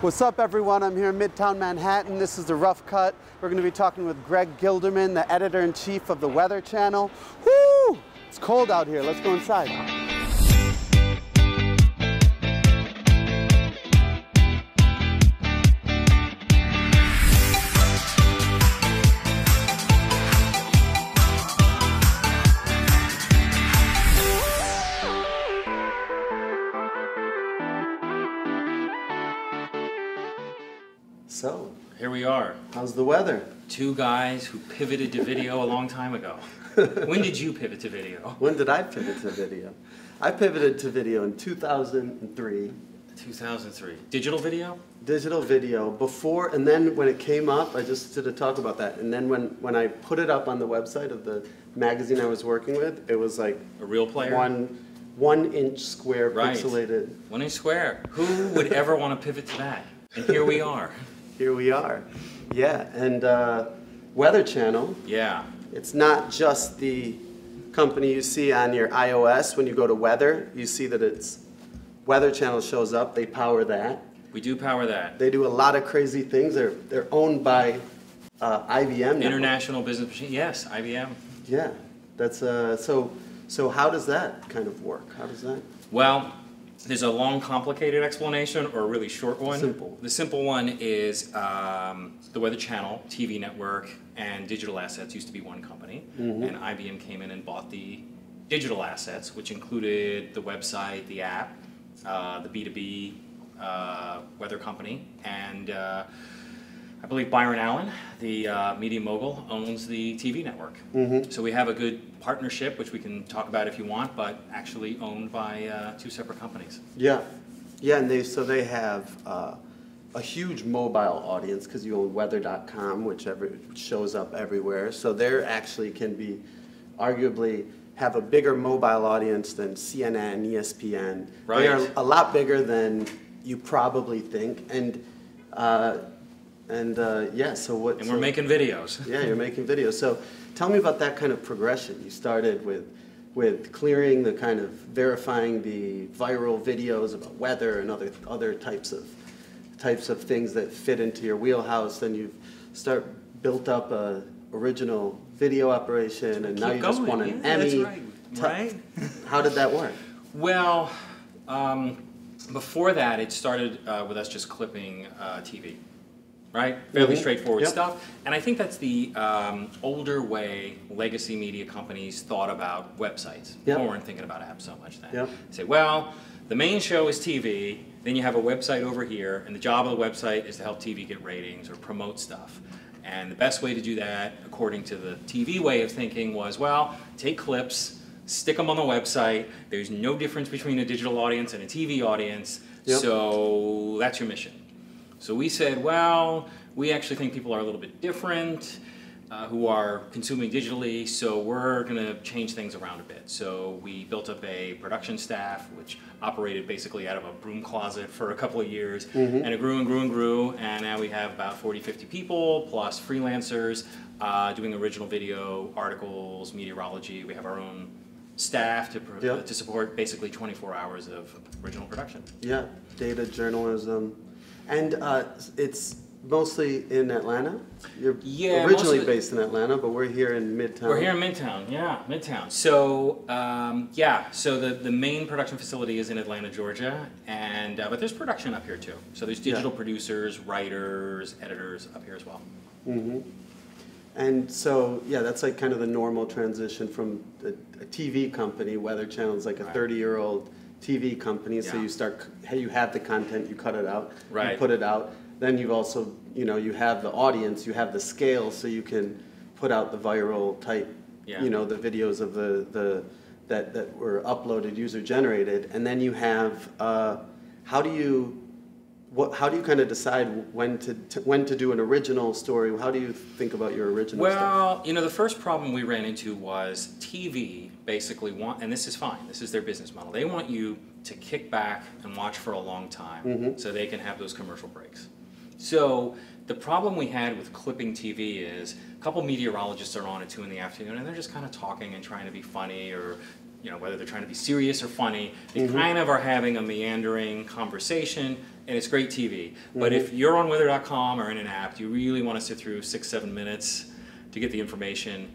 What's up, everyone? I'm here in Midtown Manhattan. This is The Rough Cut. We're going to be talking with Greg Gilderman, the editor-in-chief of the Weather Channel. Woo! It's cold out here. Let's go inside. So, here we are. How's the weather? Two guys who pivoted to video a long time ago. When did you pivot to video? When did I pivot to video? I pivoted to video in 2003. 2003. Digital video? Digital video. Before, and then when it came up, I just did a talk about that. And then when I put it up on the website of the magazine I was working with, it was like A real player? one inch square pixelated. 1 inch square. Who would ever want to pivot to that? And here we are. Here we are. Yeah, and Weather Channel. Yeah. It's not just the company you see on your iOS when you go to weather. You see that it's Weather Channel shows up. They power that. We do power that. They do a lot of crazy things. They're owned by IBM. International Business Machine. Yes, IBM. Yeah, that's so. How does that kind of work? How does that? Well, there's a long, complicated explanation or a really short one. Simple. The simple one is the Weather Channel, TV network, and digital assets used to be one company. Mm-hmm. And IBM came in and bought the digital assets, which included the website, the app, the B2B weather company, and I believe Byron Allen, the media mogul, owns the TV network. Mm-hmm. So we have a good partnership, which we can talk about if you want, but actually owned by two separate companies. Yeah, yeah, and they have a huge mobile audience because you own weather.com, which shows up everywhere. So they actually can be arguably have a bigger mobile audience than CNN, ESPN. Right. They are a lot bigger than you probably think, and yeah. So what? And we're making videos. Yeah, you're making videos. So tell me about that kind of progression. You started with clearing the kind of verifying the viral videos about weather and other types of things that fit into your wheelhouse. Then you built up a original video operation, and now you just won an Emmy. That's right. How did that work? Well, before that, it started with us just clipping TV. Right? Fairly straightforward stuff. And I think that's the older way legacy media companies thought about websites. People weren't thinking about apps so much then. They say, well, the main show is TV, then you have a website over here, and the job of the website is to help TV get ratings or promote stuff. And the best way to do that, according to the TV way of thinking, was, well, take clips, stick them on the website. There's no difference between a digital audience and a TV audience, so that's your mission. So we said, well, we actually think people are a little bit different who are consuming digitally, so we're going to change things around a bit. So we built up a production staff, which operated basically out of a broom closet for a couple of years, and it grew and grew and grew, and now we have about 40, 50 people, plus freelancers doing original video, articles, meteorology. We have our own staff to support basically 24 hours of original production. Yeah, data journalism. And it's mostly in Atlanta? You're originally based in Atlanta, but we're here in Midtown. We're here in Midtown, yeah, Midtown. So, so the main production facility is in Atlanta, Georgia, and but there's production up here too. So there's digital producers, writers, editors up here as well. Mm-hmm. And so, yeah, that's like kind of the normal transition from a TV company. Weather Channel is like a 30-year-old TV company, so you have the content, you cut it out, you put it out. Then you've also, you have the audience, you have the scale, so you can put out the viral type, the videos of that were uploaded, user generated, and then you have how do you kind of decide when to do an original story? How do you think about your original stuff? Well, the first problem we ran into was TV basically and this is fine, this is their business model. They want you to kick back and watch for a long time so they can have those commercial breaks. So the problem we had with clipping TV is a couple meteorologists are on at 2 in the afternoon and they're just kind of talking and trying to be funny, or whether they're trying to be serious or funny, they kind of are having a meandering conversation, and it's great TV. But if you're on weather.com or in an app, you really want to sit through 6-7 minutes to get the information.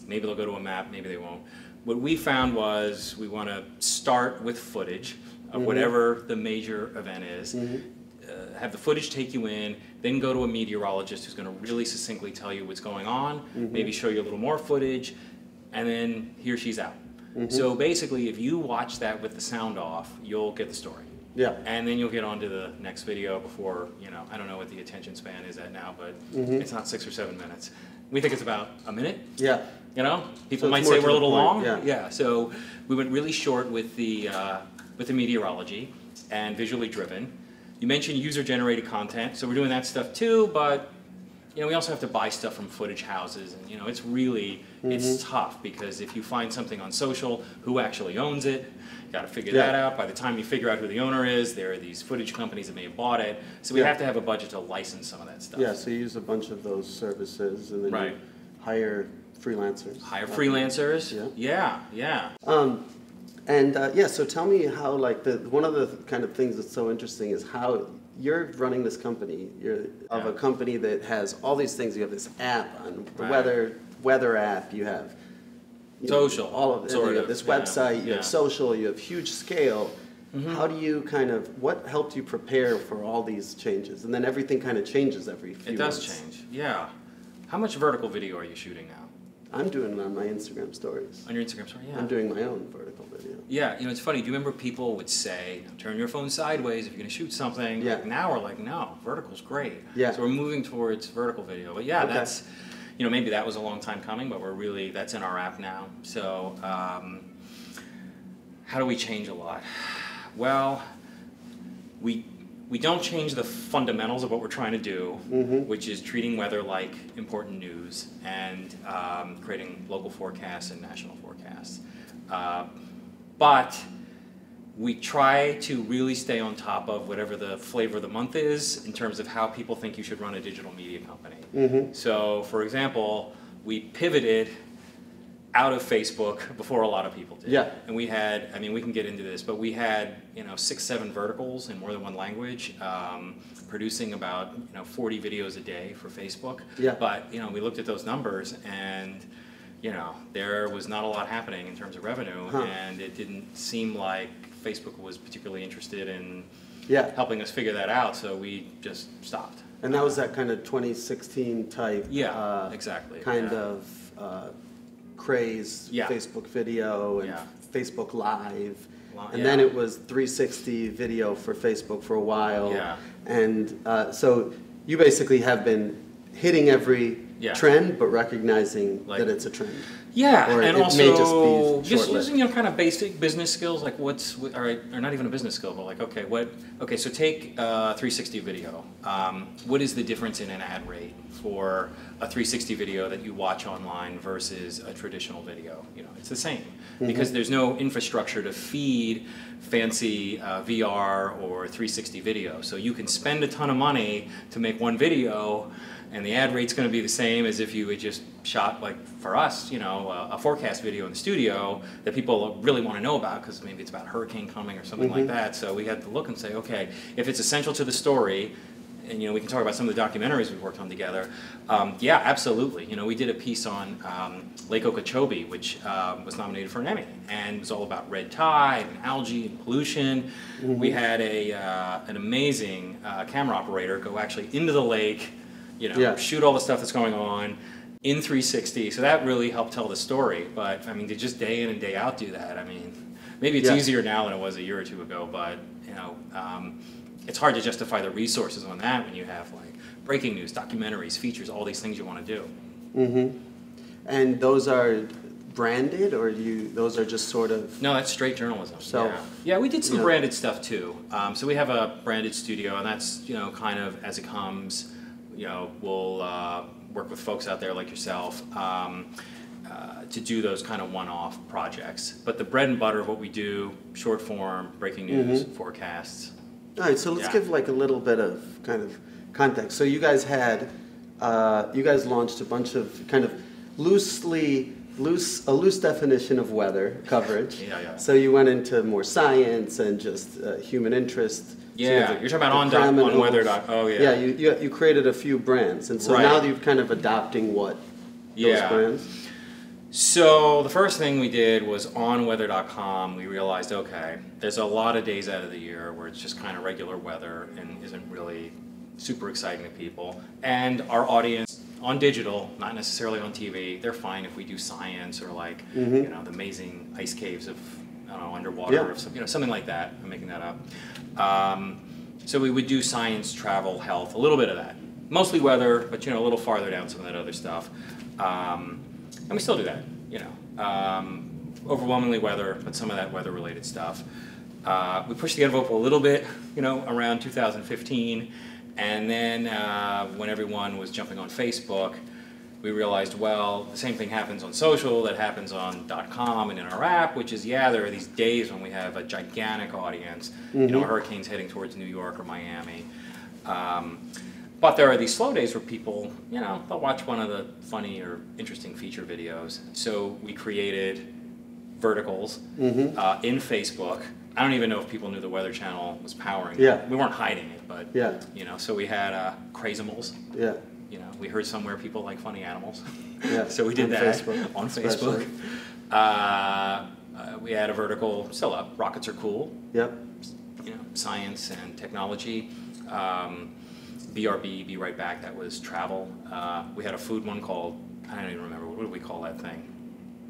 Maybe they'll go to a map, maybe they won't. What we found was we want to start with footage of whatever the major event is, have the footage take you in, then go to a meteorologist who's going to really succinctly tell you what's going on, maybe show you a little more footage, and then he or she's out. So basically, if you watch that with the sound off, you'll get the story. Yeah. And then you'll get on to the next video before, you know, I don't know what the attention span is at now, but it's not 6 or 7 minutes. We think it's about a minute. Yeah. You know, people So might it's say more we're a to the little point, long. yeah. So we went really short with the meteorology and visually driven. You mentioned user-generated content, so we're doing that stuff too. But you know, we also have to buy stuff from footage houses, and you know, it's really it's tough because if you find something on social, who actually owns it? You got to figure that out. By the time you figure out who the owner is, there are these footage companies that may have bought it. So we have to have a budget to license some of that stuff. Yeah. So you use a bunch of those services, and then you hire freelancers. Hire freelancers. Yeah. Yeah, so tell me how, like, one of the kind of things that's so interesting is how you're running this company. You're of a company that has all these things. You have this app on the weather app. You have social, all of it. You have this website. You have social. You have huge scale. How do you what helped you prepare for all these changes? And then everything kind of changes every few months. It does change. Yeah. How much vertical video are you shooting now? I'm doing it on my Instagram stories. On your Instagram story, yeah. I'm doing my own vertical video. Yeah, you know, it's funny. Do you remember people would say, turn your phone sideways if you're going to shoot something? Yeah. Like now we're like, no, vertical's great. Yeah. So we're moving towards vertical video. But yeah, that's, you know, maybe that was a long time coming, but that's in our app now. So how do we change a lot? Well, we don't change the fundamentals of what we're trying to do, which is treating weather like important news and creating local forecasts and national forecasts. But we try to really stay on top of whatever the flavor of the month is in terms of how people think you should run a digital media company. So, for example, we pivoted out of Facebook before a lot of people did. Yeah. And we had, I mean, we can get into this, but we had, you know, 6-7 verticals in more than one language, producing about, 40 videos a day for Facebook. Yeah. But, we looked at those numbers and, there was not a lot happening in terms of revenue, and it didn't seem like Facebook was particularly interested in helping us figure that out, so we just stopped. And that was that kind of 2016 type, exactly, kind of craze, Facebook video and Facebook Live. And then it was 360 video for Facebook for a while. Yeah. And so you basically have been hitting every trend, but recognizing that it's a trend. Yeah, or and it also may just be short-lived. using kind of basic business skills, like or not even a business skill, but like so take 360 video. What is the difference in an ad rate for a 360 video that you watch online versus a traditional video? It's the same because there's no infrastructure to feed fancy VR or 360 video. So you can spend a ton of money to make one video, and the ad rate's going to be the same as if you had just shot, like for us, a forecast video in the studio that people really want to know about because maybe it's about a hurricane coming or something like that. So we had to look and say, okay, if it's essential to the story, and we can talk about some of the documentaries we've worked on together. Yeah, absolutely. We did a piece on Lake Okeechobee, which was nominated for an Emmy, and it was all about red tide and algae and pollution. We had an amazing camera operator go actually into the lake, shoot all the stuff that's going on in 360. So that really helped tell the story. But I mean, to just day in and day out do that, I mean, maybe it's easier now than it was a year or two ago, but it's hard to justify the resources on that when you have like breaking news, documentaries, features, all these things you want to do. And those are branded, or those are just sort of? No, that's straight journalism. So yeah, we did some branded stuff too. So we have a branded studio, and that's kind of as it comes. We'll work with folks out there like yourself to do those kind of one-off projects. But the bread and butter of what we do, short form, breaking news, forecasts. All right, so let's give like a little bit of kind of context. So you guys launched a bunch of kind of loose definition of weather coverage. So you went into more science and just human interest Yeah, you're talking about on weather. Oh yeah. Yeah, you created a few brands, and so now you're kind of adopting what those brands. So the first thing we did was on weather.com. We realized, okay, there's a lot of days out of the year where it's just kind of regular weather and isn't really super exciting to people. And our audience on digital, not necessarily on TV, they're fine if we do science or like you know, the amazing ice caves of underwater or some, something like that. I'm making that up. So we would do science, travel, health, a little bit of that. Mostly weather, but a little farther down some of that other stuff. And we still do that, overwhelmingly weather, but some of that weather-related stuff. We pushed the envelope a little bit, around 2015, and then when everyone was jumping on Facebook, we realized, well, the same thing happens on social that happens on .com and in our app, which is, there are these days when we have a gigantic audience, hurricanes heading towards New York or Miami. But there are these slow days where people, they'll watch one of the funny or interesting feature videos. So we created verticals in Facebook. I don't even know if people knew the Weather Channel was powering it. We weren't hiding it, but, so we had Crazimals. We heard somewhere people like funny animals. So we did that on Facebook. We had a vertical still up. Rockets are cool. Science and technology. BRB, Be Right Back, that was travel. We had a food one called, I don't even remember, what did we call that thing?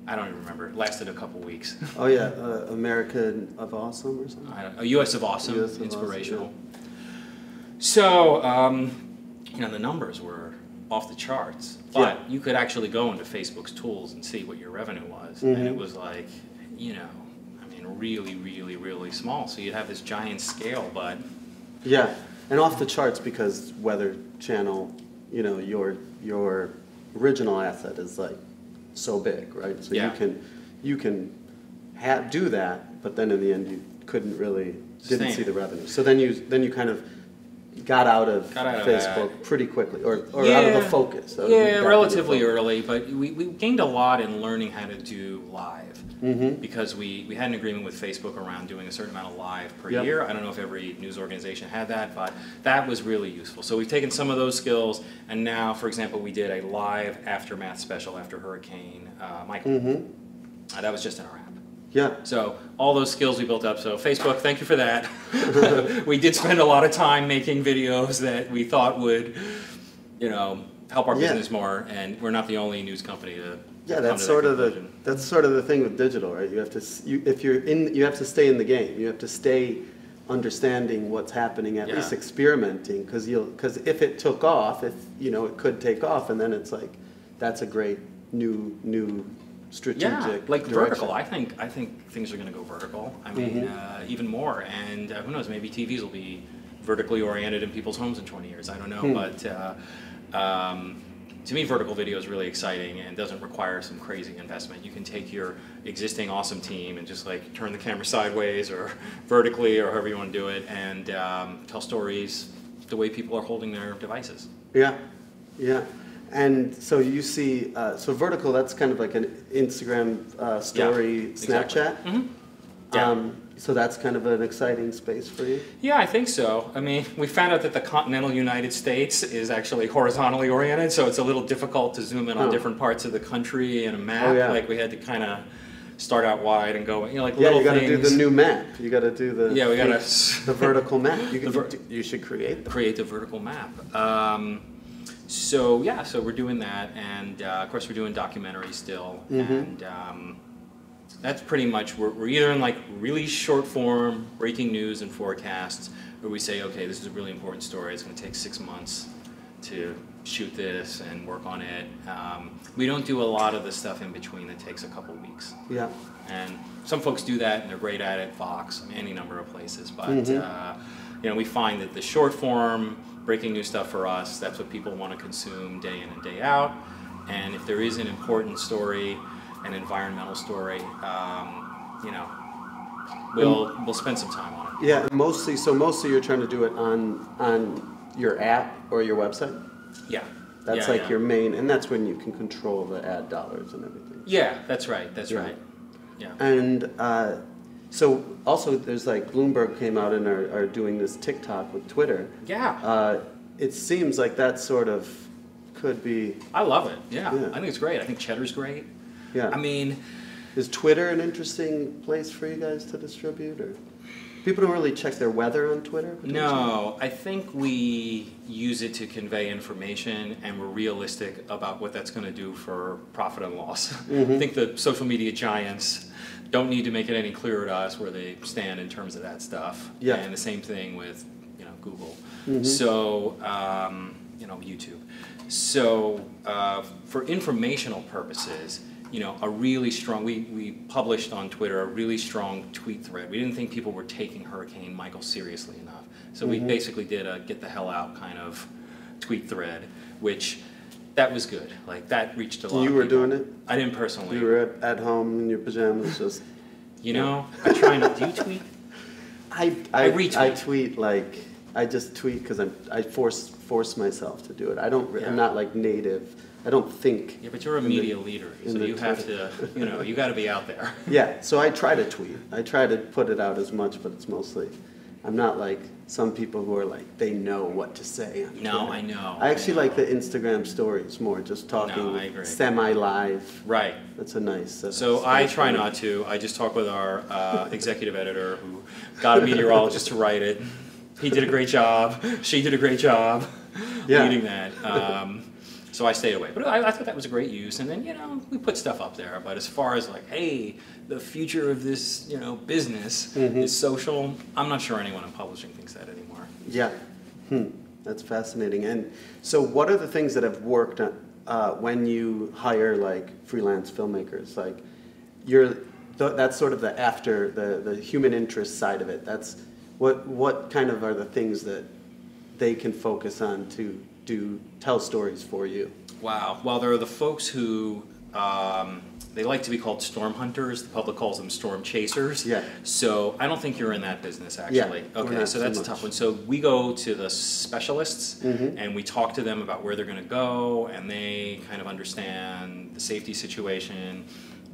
I don't even remember. It lasted a couple weeks. Oh yeah, American of Awesome or something? US of Awesome, US of inspirational. Awesome, So, the numbers were off the charts, but you could actually go into Facebook's tools and see what your revenue was. And it was like, really, really, really small. So you'd have this giant scale, but... And off the charts because Weather Channel, your original asset is like so big, right? So you can do that, but then in the end you didn't see the revenue. So then you kind of got out of Facebook pretty quickly, or out of the focus. Relatively early, but we gained a lot in learning how to do live. Because we had an agreement with Facebook around doing a certain amount of live per year. I don't know if every news organization had that, but that was really useful. So we've taken some of those skills, and now, for example, we did a live aftermath special after Hurricane Michael. That was just in our app. So all those skills we built up. So Facebook, thank you for that. We did spend a lot of time making videos that we thought would, help our business more, and we're not the only news company to. That's sort of the thing with digital, right? You have to you have to stay in the game. You have to stay understanding what's happening, at least experimenting, because if it took off, it could take off, and then it's like that's a great new strategic like direction. vertical. I think things are going to go vertical. I mean, even more, and who knows? Maybe TVs will be vertically oriented in people's homes in 20 years. I don't know, but. To me, vertical video is really exciting and doesn't require some crazy investment. You can take your existing awesome team and just like turn the camera sideways or vertically or however you want to do it, and tell stories the way people are holding their devices. And so you see, so vertical, that's kind of like an Instagram story, Snapchat. So that's kind of an exciting space for you? Yeah, I think so. I mean, we found out that the continental United States is actually horizontally oriented, so it's a little difficult to zoom in on different parts of the country in a map. Like we had to kind of start out wide and go, like little things. You got to do the new map. You got to do the we got the vertical map. You should create the vertical map. So we're doing that, and of course we're doing documentaries still, and. That's pretty much, we're either in like really short form, breaking news and forecasts, where we say, okay, this is a really important story, it's going to take 6 months to shoot this and work on it. We don't do a lot of the stuff in between that takes a couple weeks. And some folks do that and they're great at it, Fox, any number of places, but we find that the short form, breaking news stuff for us, that's what people want to consume day in and day out. And if there is an important story, an environmental story, we'll spend some time on it. Mostly you're trying to do it on your app or your website? That's your main, and that's when you can control the ad dollars and everything. That's right. And So also there's like Bloomberg came out and are doing this TikTok with Twitter. Yeah. It seems like that sort of could be. I love it. Yeah. I think it's great. I think Cheddar's great. Yeah. I mean, is Twitter an interesting place for you guys to distribute, or people don't really check their weather on Twitter? No, I think we use it to convey information, and we're realistic about what that's going to do for profit and loss. I think the social media giants don't need to make it any clearer to us where they stand in terms of that stuff. Yeah. And the same thing with, you know, Google. So, you know, YouTube. So, for informational purposes, you know, a really strong, we published on Twitter a really strong tweet thread. We didn't think people were taking Hurricane Michael seriously enough. So we basically did a get the hell out kind of tweet thread, which that was good. Like that reached a lot of people. You were doing it? I didn't personally. You were at home in your pajamas just... You know, I try not, do you tweet? I retweet. I tweet like, I just tweet because I force myself to do it. I don't, I'm not like native. I don't think. Yeah, but you're a media leader, so you have to, you know, you got to be out there. Yeah, so I try to tweet. I try to put it out as much, but it's mostly, I'm not like some people who are like, they know what to say. No, I know. I actually like the Instagram stories more, just talking semi-live. Right. That's a nice. So I try not to. I just talk with our executive editor who got a meteorologist to write it. He did a great job. She did a great job leading that. So I stayed away. But I thought that was a great use. And then, you know, we put stuff up there. But as far as like, hey, the future of this, you know, business is social, I'm not sure anyone in publishing thinks that anymore. Yeah. That's fascinating. And so what are the things that have worked when you hire like freelance filmmakers? Like that's sort of the after, the human interest side of it. That's what kind of are the things that they can focus on to tell stories for you? Wow. Well, there are the folks who they like to be called storm hunters. The public calls them storm chasers. Yeah. So I don't think you're in that business, actually. Yeah, okay, so that's a tough one. So we go to the specialists and we talk to them about where they're going to go, and they kind of understand the safety situation,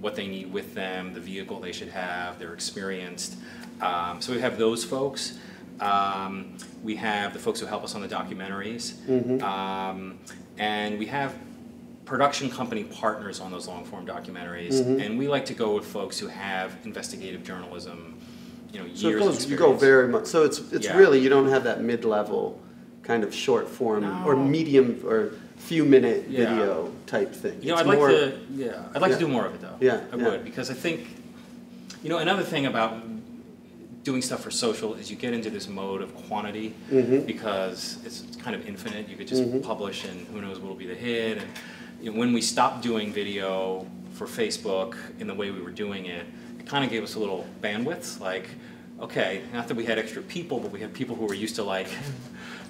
what they need with them, the vehicle they should have. They're experienced. So we have those folks. We have the folks who help us on the documentaries, and we have production company partners on those long-form documentaries, and we like to go with folks who have investigative journalism, you know, years of experience. You go very much. So it's really, you don't have that mid-level kind of short form or medium or few-minute video type thing. You know, I'd like to do more of it though. Yeah, I would, because I think, you know, another thing about doing stuff for social is you get into this mode of quantity because it's kind of infinite. You could just publish and who knows what will be the hit. And you know, when we stopped doing video for Facebook in the way we were doing it, it kind of gave us a little bandwidth. Like, okay, not that we had extra people, but we had people who were used to like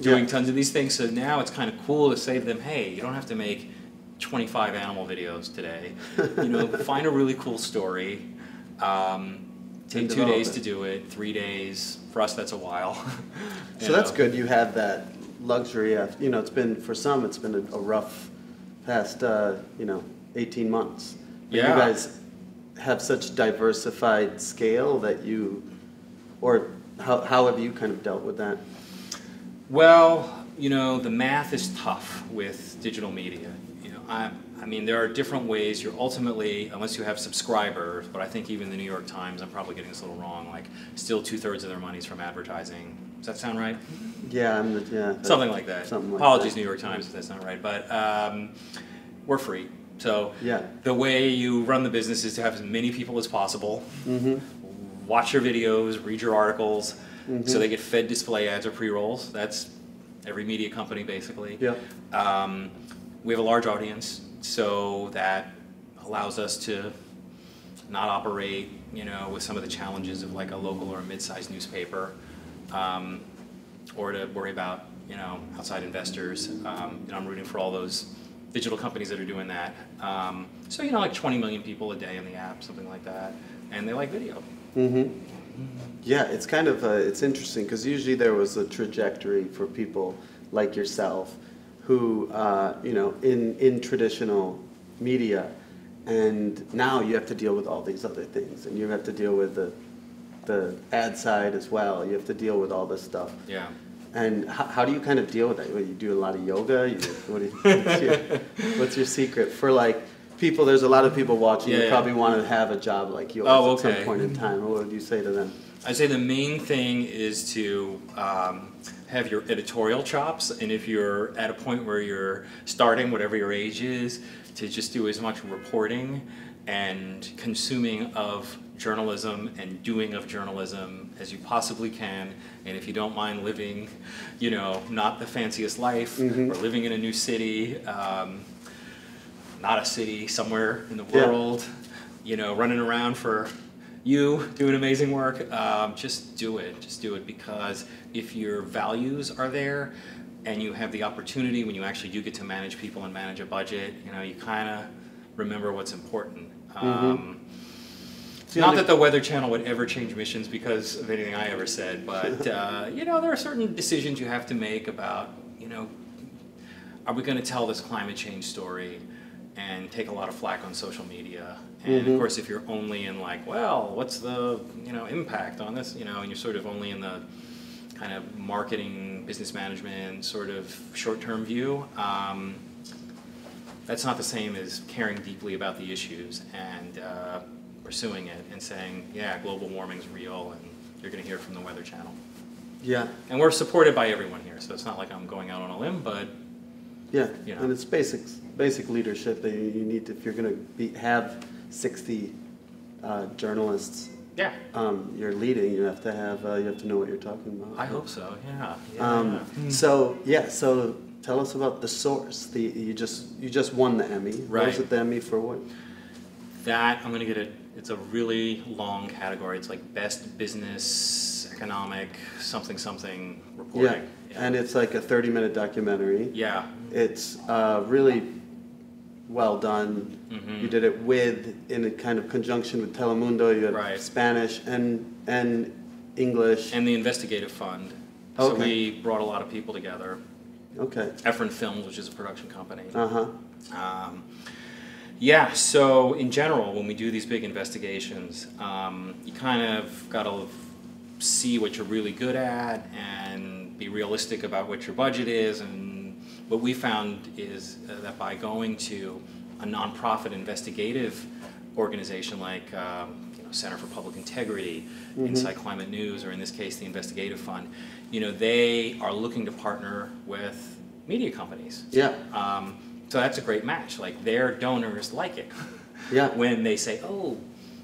doing tons of these things. So now it's kind of cool to say to them, hey, you don't have to make 25 animal videos today. You know, find a really cool story. Take 2 days to do it, 3 days. For us, that's a while. So that's good. You have that luxury. You know, it's been, for some, it's been a rough past, 18 months. You guys have such diversified scale that or how have you kind of dealt with that? Well, you know, the math is tough with digital media. You know, I mean, there are different ways. You're ultimately, unless you have subscribers, but I think even the New York Times, I'm probably getting this a little wrong, like still 2/3 of their money's from advertising. Does that sound right? Yeah, something like that. Something like Apologies, that. New York Times, if that's not right. But we're free. So yeah. The way you run the business is to have as many people as possible, watch your videos, read your articles, so they get fed display ads or pre-rolls. That's every media company, basically. Yeah. We have a large audience, so that allows us to not operate, you know, with some of the challenges of like a local or a mid-sized newspaper, or to worry about, you know, outside investors. You know, I'm rooting for all those digital companies that are doing that. So, you know, like 20 million people a day in the app, something like that, and they like video. Yeah, it's kind of it's interesting because usually there was a trajectory for people like yourself who, you know, in traditional media, and now you have to deal with all these other things, and you have to deal with the the ad side as well. You have to deal with all this stuff. Yeah. And how do you kind of deal with that? You do a lot of yoga? What's your secret for like people? There's a lot of people watching. You probably want to have a job like yours at some point in time. What would you say to them? I'd say the main thing is to have your editorial chops, and if you're at a point where you're starting, whatever your age is, to just do as much reporting and consuming of journalism and doing of journalism as you possibly can. And if you don't mind living, you know, not the fanciest life, or living in a new city, not a city, somewhere in the world, you know, running around for you, doing amazing work, just do it. Just do it, because if your values are there and you have the opportunity when you actually do get to manage people and manage a budget, you know, you kind of remember what's important. Not that the Weather Channel would ever change missions because of anything I ever said, but you know, there are certain decisions you have to make about, you know, are we going to tell this climate change story and take a lot of flack on social media? And of course, if you're only in like, well, what's the, you know, impact on this, you know, and you're sort of only in the kind of marketing, business management sort of short-term view, that's not the same as caring deeply about the issues and pursuing it and saying, yeah, global warming's real, and you're going to hear from the Weather Channel. Yeah. And we're supported by everyone here, so it's not like I'm going out on a limb, but yeah, you know. And it's basic leadership that you need to, if you're going to have 60 journalists. Yeah. You're leading. You have to know what you're talking about. I hope so. Yeah. So tell us about The Source. You just won the Emmy. Right. What was it, the Emmy for what? That, I'm going to get it. It's a really long category. It's like best business, economic, something reporting. Yeah. And it's like a 30-minute documentary. Yeah. It's really well done. You did it in a kind of conjunction with Telemundo. You had Spanish and English. And the Investigative Fund. Okay. So we brought a lot of people together. Okay. Efren Films, which is a production company. Yeah, so in general, when we do these big investigations, you kind of got to see what you're really good at and be realistic about what your budget is. And what we found is that by going to a nonprofit investigative organization like Center for Public Integrity, Inside Climate News, or in this case the Investigative Fund, you know, they are looking to partner with media companies. Yeah. So that's a great match. Like, their donors like it. Yeah. When they say, oh,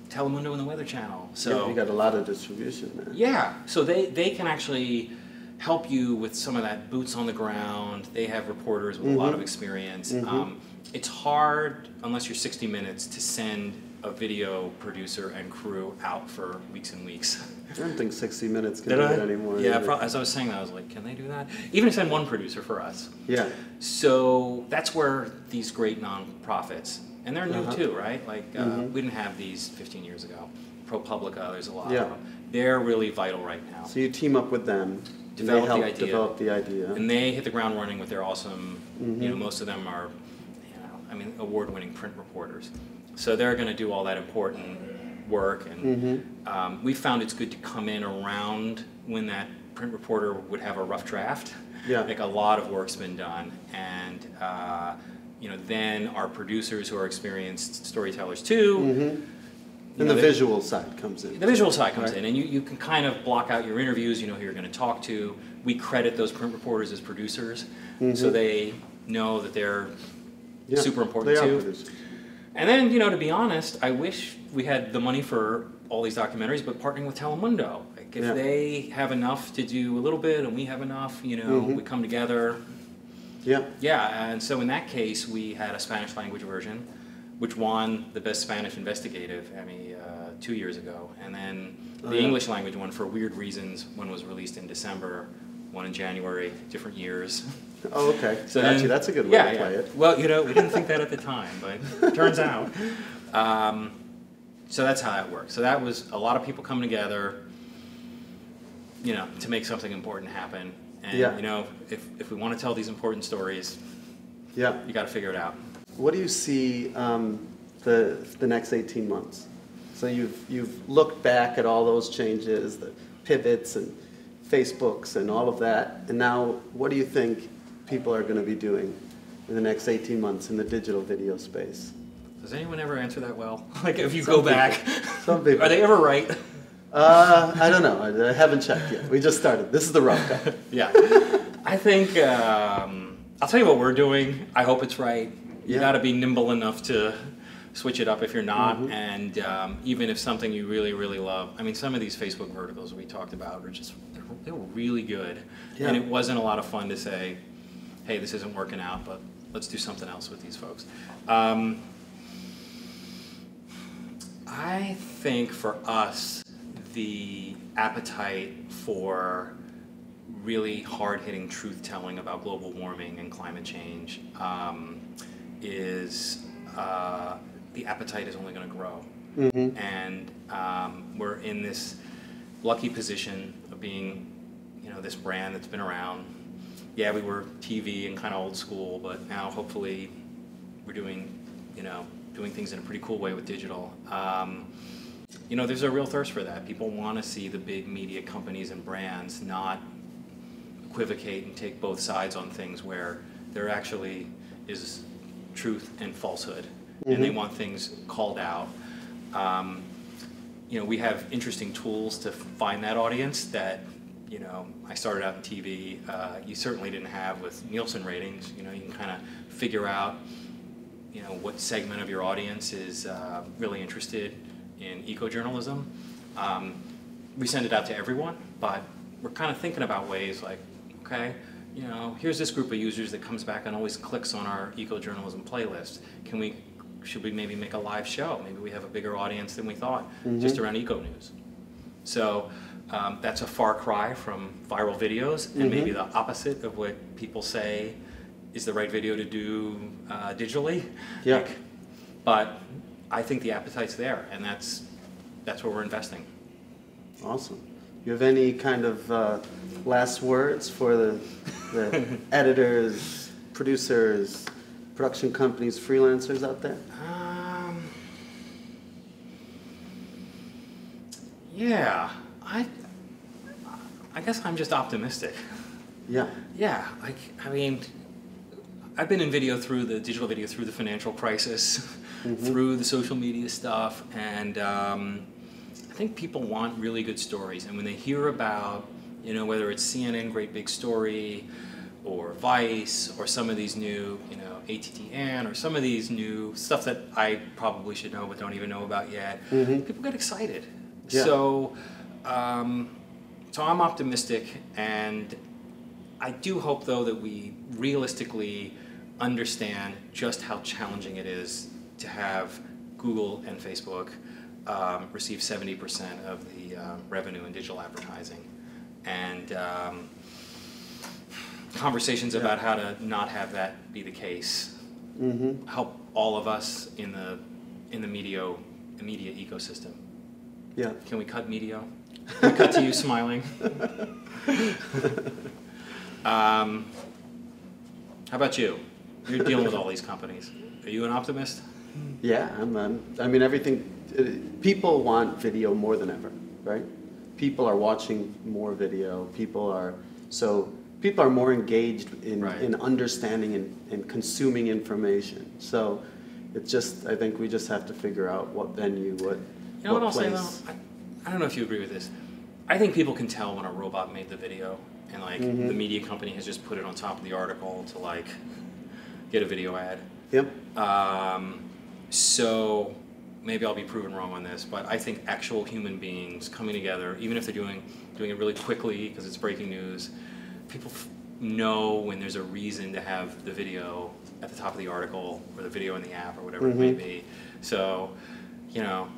Telemundo and the Weather Channel. So you got a lot of distribution there. Yeah. So they can actually help you with some of that boots on the ground. They have reporters with a lot of experience. It's hard, unless you're 60 Minutes, to send a video producer and crew out for weeks and weeks. I don't think 60 Minutes can do it anymore. Yeah, as I was saying that, I was like, can they do that? Even send one producer for us. Yeah. So that's where these great nonprofits, and they're new too, right? Like, we didn't have these 15 years ago. ProPublica, there's a lot of them. They're really vital right now. So you team up with them. Develop the idea. And they hit the ground running with their awesome, you know, most of them are, award-winning print reporters. So they're going to do all that important work, and we found it's good to come in around when that print reporter would have a rough draft. Yeah. Like, a lot of work's been done, and then our producers who are experienced storytellers too. And the visual side comes in. The visual side comes in, and you can kind of block out your interviews. You know who you're going to talk to. We credit those print reporters as producers, so they know that they're super important too. Producers. And then, you know, to be honest, I wish we had the money for all these documentaries, but partnering with Telemundo. Like, if they have enough to do a little bit and we have enough, you know, we come together. Yeah. Yeah, and so in that case, we had a Spanish language version, which won the Best Spanish Investigative Emmy 2 years ago. And then the English language one, for weird reasons, one was released in December, one in January, different years. Oh, okay. So actually, that's a good way to play it. Well, you know, we didn't think that at the time, but it turns out. So that's how that works. So that was a lot of people coming together, you know, to make something important happen. And, you know, if we want to tell these important stories, you got to figure it out. What do you see the next 18 months? So you've looked back at all those changes, the pivots and Facebooks and all of that, and now what do you think people are going to be doing in the next 18 months in the digital video space? Does anyone ever answer that well? Like if you Some go back, Some people. Are they ever right? I don't know. I haven't checked yet. We just started. This is the rough cut. Yeah. I think, I'll tell you what we're doing. I hope it's right. You got to be nimble enough to switch it up if you're not. And even if something you really, really love. I mean, some of these Facebook verticals we talked about are just, they were really good. Yeah. And it wasn't a lot of fun to say, hey, this isn't working out, but let's do something else with these folks. I think for us, the appetite for really hard-hitting truth-telling about global warming and climate change is the appetite is only going to grow. And we're in this lucky position of being, you know, this brand that's been around. Yeah, we were TV and kind of old school, but now hopefully we're doing, you know, doing things in a pretty cool way with digital. You know, there's a real thirst for that. People want to see the big media companies and brands not equivocate and take both sides on things where there actually is truth and falsehood, and they want things called out. You know, we have interesting tools to find that audience that, you know, I started out in TV. You certainly didn't have with Nielsen ratings. You know, you can kind of figure out, you know, what segment of your audience is really interested in eco-journalism. We send it out to everyone, but we're kind of thinking about ways like, okay, you know, here's this group of users that comes back and always clicks on our eco-journalism playlist. Should we maybe make a live show? Maybe we have a bigger audience than we thought, just around eco-news. So that's a far cry from viral videos, and maybe the opposite of what people say is the right video to do digitally. Yeah. But I think the appetite's there, and that's where we're investing. Awesome. You have any kind of last words for the editors, producers, production companies, freelancers out there? Yeah, I guess I'm just optimistic. Yeah. Yeah, like, I mean, I've been in video through the digital video through the financial crisis, through the social media stuff, and I think people want really good stories. And when they hear about, you know, whether it's CNN Great Big Story, or Vice, or some of these new, you know, ATTN, or some of these new stuff that I probably should know but don't even know about yet, people get excited. Yeah. So I'm optimistic, and I do hope, though, that we realistically understand just how challenging it is to have Google and Facebook receive 70% of the revenue in digital advertising, and conversations about how to not have that be the case help all of us in the media ecosystem. Yeah. Can we cut media? Can we cut to you smiling? How about you? You're dealing with all these companies. Are you an optimist? Yeah, I mean, everything. People want video more than ever, right? People are watching more video. People are more engaged in understanding and consuming information. So it's just, I think we just have to figure out what venue, what I'll say though? I don't know if you agree with this. I think people can tell when a robot made the video, and like the media company has just put it on top of the article to like get a video ad. Yep. So maybe I'll be proven wrong on this, but I think actual human beings coming together, even if they're doing it really quickly because it's breaking news, people know when there's a reason to have the video at the top of the article or the video in the app or whatever it may be. So, you know,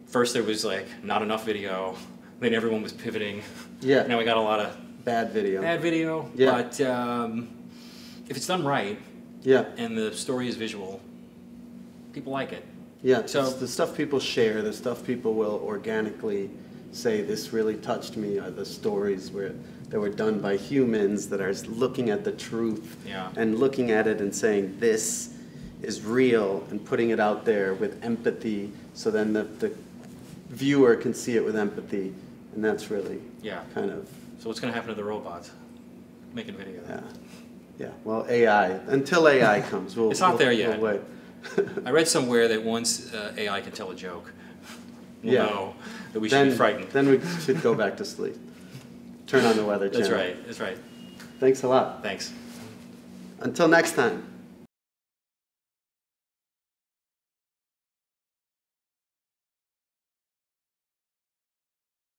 first there was like not enough video, then everyone was pivoting. Yeah. Now we got a lot of bad video. Yeah. But if it's done right, and the story is visual, people like it. Yeah. So the stuff people share, the stuff people will organically say, this really touched me, are the stories that were done by humans that are looking at the truth and looking at it and saying, this is real and putting it out there with empathy, so then the viewer can see it with empathy, and that's really kind of. So what's going to happen to the robots making video? Yeah. Well, AI. Until AI comes, it's not there yet. We'll wait. I read somewhere that once AI can tell a joke, we'll know that we should be frightened. Then we should go back to sleep. Turn on the Weather Channel. That's right. That's right. Thanks a lot. Thanks. Until next time.